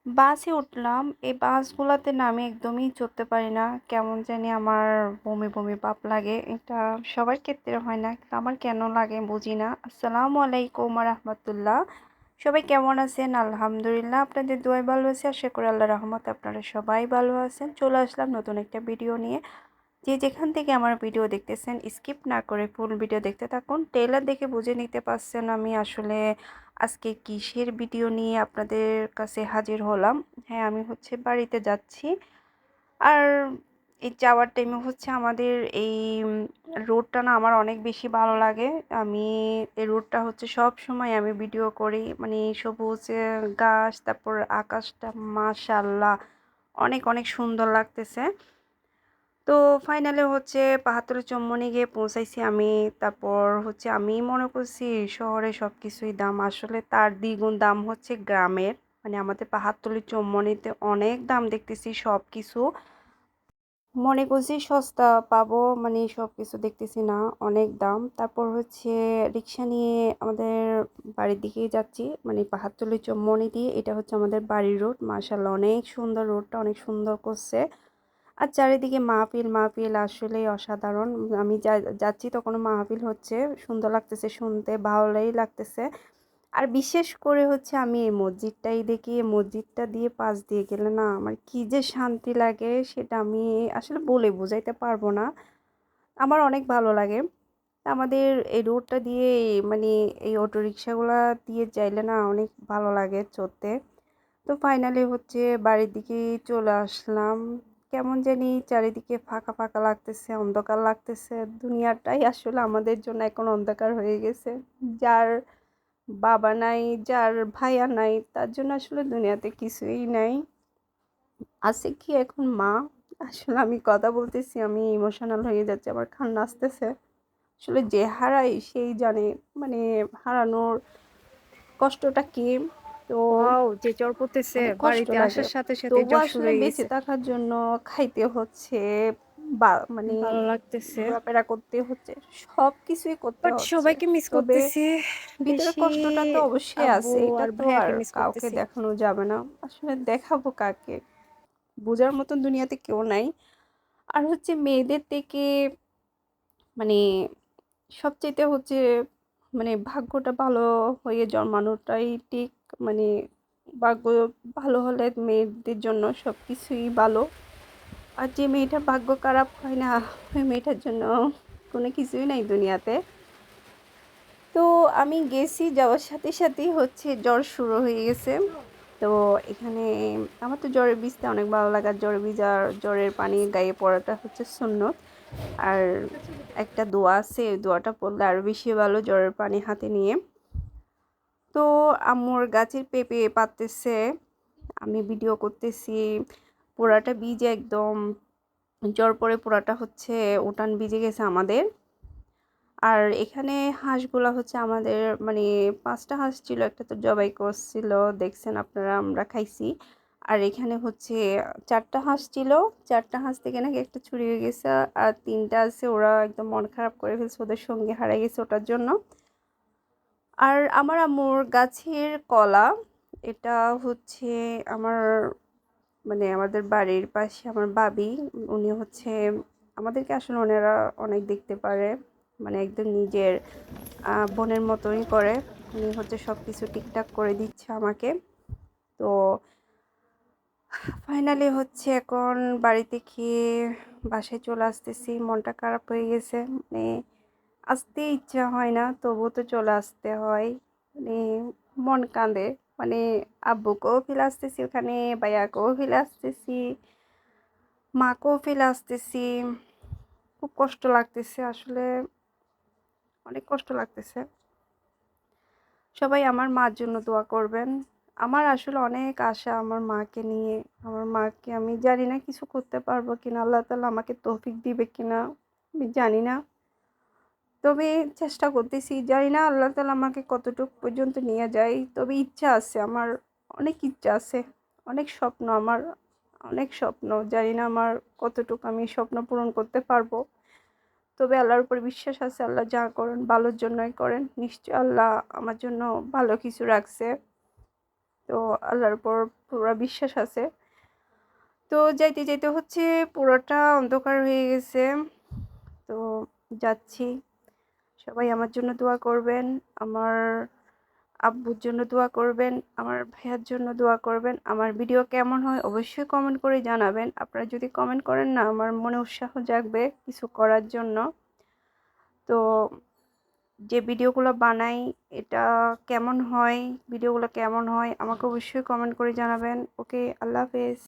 বাসে উঠলাম। এই বাসগুলাতে না আমি একদমই চড়তে পারি না। কেমন জানি আমার বমি, বমি ভাব লাগে। এটা সবার ক্ষেত্রে হয় না। কিন্তু আমার কেন লাগে বুঝি না। আসসালামু আলাইকুম ওয়া রাহমাতুল্লাহ। সবাই কেমন আছেন? আলহামদুলিল্লাহ আপনাদের দোয়ায় ভালো আছি। আশা করি আল্লাহর রহমতে আপনারা সবাই ভালো আছেন। চলে আসলাম নতুন একটা ভিডিও নিয়ে। যে যেখান থেকে আমার ভিডিও দেখতেছেন স্কিপ না করে ফুল ভিডিও দেখতে থাকুন। ট্রেলার দেখে বুঝে নিতে পারছেন আমি আসলে আজকে কিসের ভিডিও নিয়ে আপনাদের কাছে হাজির হলাম। হ্যাঁ, আমি হচ্ছে বাড়িতে যাচ্ছি। আর এই যাওয়ার টাইমে হচ্ছে আমাদের এই রোডটা না আমার অনেক বেশি ভালো লাগে। আমি এই রোডটা হচ্ছে সব সময় আমি ভিডিও করি, মানে সবুজ গাছ, তারপর আকাশটা মাশাআল্লাহ অনেক অনেক সুন্দর লাগতেছে। তো ফাইনালে হচ্ছে পাহাড়তলী চৌমুহনী গিয়ে পৌঁছাইছি আমি। তারপর হচ্ছে আমি মনে করছি শহরে সব কিছুই দাম, আসলে তার দ্বিগুণ দাম হচ্ছে গ্রামের। মানে আমাদের পাহাড়তলী চৌমুহনীতে অনেক দাম দেখতেছি সব কিছু। মনে করছি সস্তা পাবো, মানে সব কিছু দেখতেছি না, অনেক দাম। তারপর হচ্ছে রিক্সা নিয়ে আমাদের বাড়ির দিকেই যাচ্ছি, মানে পাহাড়তলী চৌমুহনী দিয়ে। এটা হচ্ছে আমাদের বাড়ির রোড, মাশাআল্লাহ অনেক সুন্দর, রোডটা অনেক সুন্দর করছে। আর চারিদিকে মাহফিল মাহফিল, আসলে অসাধারণ। আমি যাচ্ছি তখন মাহফিল হচ্ছে, সুন্দর লাগতেছে শুনতে, ভালোই লাগতেছে। আর বিশেষ করে হচ্ছে আমি এই মসজিদটাই দেখি, এই মসজিদটা দিয়ে পাশ দিয়ে গেলে না আমার কি যে শান্তি লাগে সেটা আমি আসলে বলে বোঝাইতে পারবো না। আমার অনেক ভালো লাগে। আমাদের এই রোডটা দিয়ে, মানে এই অটো রিক্সাগুলা দিয়ে যাইলে না অনেক ভালো লাগে চড়তে। তো ফাইনালি হচ্ছে বাড়ির দিকে চলে আসলাম। কেমন জানি চারিদিকে ফাঁকা ফাঁকা লাগতেছে, অন্ধকার লাগতেছে। দুনিয়াটাই আসলে আমাদের জন্য এখন অন্ধকার হয়ে গেছে। যার বাবা নাই, যার ভাইয়া নাই, তার জন্য আসলে দুনিয়াতে কিছুই নাই। আছে কি এখন মা। আসলে আমি কথা বলতেছি, আমি ইমোশনাল হয়ে যাচ্ছি, আমার কান্না আসতেছে। আসলে যে হারায় সেই জানে, মানে হারানোর কষ্টটা কি। তো ওয়াও! যে জ্বর পড়তেছে অনেক কষ্ট বাড়িতে লাগে। আসার সাথে সাথেই তবুও জ্বর শুরু আসলে হয়ে বেঁচে গেছে। থাকার জন্য খাইতে হচ্ছে, বা মানে ভালো লাগতেছে। ঘোরাফেরা করতে হচ্ছে, সব কিছুই করতে বাট হচ্ছে। সবাইকে মিস তবে করতেছি। ভিতরে বেশি কষ্টটা তো অবশ্যই আব্বু আছে, এটা আর তো আর ভাইয়াকে মিস কাউকে করতেছি। দেখানো যাবে না। আসলে দেখাবো কাকে? বোঝার মতন দুনিয়াতে কেউ নাই। আর হচ্ছে মেয়েদের থেকে, মানে সবচাইতে হচ্ছে, মানে ভাগ্যটা ভালো হয়ে জন্মানোটাই ঠিক। মানে ভাগ্য ভালো হলে মেয়েদের জন্য সব কিছুই ভালো। আর যে মেয়েটার ভাগ্য খারাপ হয় না, ওই মেয়েটার জন্য কোনো কিছুই নাই দুনিয়াতে। তো আমি গেছি, যাওয়ার সাথে সাথেই হচ্ছে জ্বর শুরু হয়ে গেছে। তো এখানে আমার তো জ্বরে ভিজতে অনেক ভালো লাগে, আর জ্বরে ভিজার জ্বরের পানি গায়ে পড়াটা হচ্ছে সুন্নত। আর একটা দোয়া আছে, ওই দোয়াটা পড়লে আরো বেশি ভালো, জ্বরের পানি হাতে নিয়ে। তো আম্মুর গাছের পেঁপে পাড়তেছে, আমি ভিডিও করতেছি। পোড়াটা ভিজে একদম, জ্বর পরে পোড়াটা হচ্ছে উঠান ভিজে গেছে আমাদের। আর এখানে হাঁসগুলা হচ্ছে আমাদের, মানে 5টা হাঁস ছিল, একটা তো জবাই করছিল, দেখছেন আপনারা, আমরা খাইছি। আর এখানে হচ্ছে 4টা হাঁস ছিল, 4টা হাঁস থেকে নাকি একটা চুরি হয়ে গেছে। আর 3টা আছে, ওরা একদম মন খারাপ করে ফেলছে, ওদের সঙ্গে হারিয়ে গেছে ওটার জন্য। আর আমার আম্মুর গাছের কলা, এটা হচ্ছে আমার, মানে আমাদের বাড়ির পাশে আমার ভাবি, উনি হচ্ছে আমাদেরকে আসলে ওনারা অনেক দেখতে পারে, মানে একদম নিজের বোনের মতোই করে। উনি হচ্ছে সব কিছু ঠিকঠাক করে দিচ্ছে আমাকে। তো ফাইনালি হচ্ছে এখন বাড়িতে খেয়ে বাসায় চলে আসতেছি, মনটা খারাপ হয়ে গেছে। মানে আসতে ইচ্ছা হয় না, তবুও তো চলে আসতে হয়। মানে মন কাঁদে, মানে আব্বুকেও ফেলে আসতেছি ওখানে, ভাইয়াকেও ফেলে আসতেছি, মাকেও ফেলে আসতেছি। খুব কষ্ট লাগতেছে আসলে, অনেক কষ্ট লাগতেছে। সবাই আমার মার জন্য দোয়া করবেন। আমার আসলে অনেক আশা আমার মাকে নিয়ে। আমার মাকে আমি জানি না কিছু করতে পারবো কিনা, আল্লাহ তাআলা আমাকে তৌফিক দিবে কিনা আমি জানি না। তবে চেষ্টা করতেছি, জানি না আল্লাহ তাআলা আমাকে কতটুকু পর্যন্ত নিয়ে যায়। তবে ইচ্ছা আছে আমার, অনেক ইচ্ছা আছে, অনেক স্বপ্ন আমার, অনেক স্বপ্ন। জানি না আমার কতটুকু আমি স্বপ্ন পূরণ করতে পারবো। তবে আল্লাহর উপর বিশ্বাস আছে, আল্লাহ যা করেন ভালোর জন্যই করেন। নিশ্চয় আল্লাহ আমার জন্য ভালো কিছু রাখছে। তো আল্লাহর উপর পুরা বিশ্বাস আছে। তো যাইতে যাইতে হচ্ছে পুরোটা অন্ধকার হয়ে গেছে। তো যাচ্ছি। সবাই আমার জন্য দোয়া করবেন, আমার আব্বুর জন্য দোয়া করবেন, আমার ভাইয়ার জন্য দোয়া করবেন। আমার ভিডিও কেমন হয় অবশ্যই কমেন্ট করে জানাবেন। আপনারা যদি কমেন্ট করেন না, আমার মনে উৎসাহ জাগবে কিছু করার জন্য। তো যে ভিডিওগুলো বানাই এটা কেমন হয়, ভিডিওগুলো কেমন হয় আমাকে অবশ্যই কমেন্ট করে জানাবেন। ওকে, আল্লাহ হাফেজ।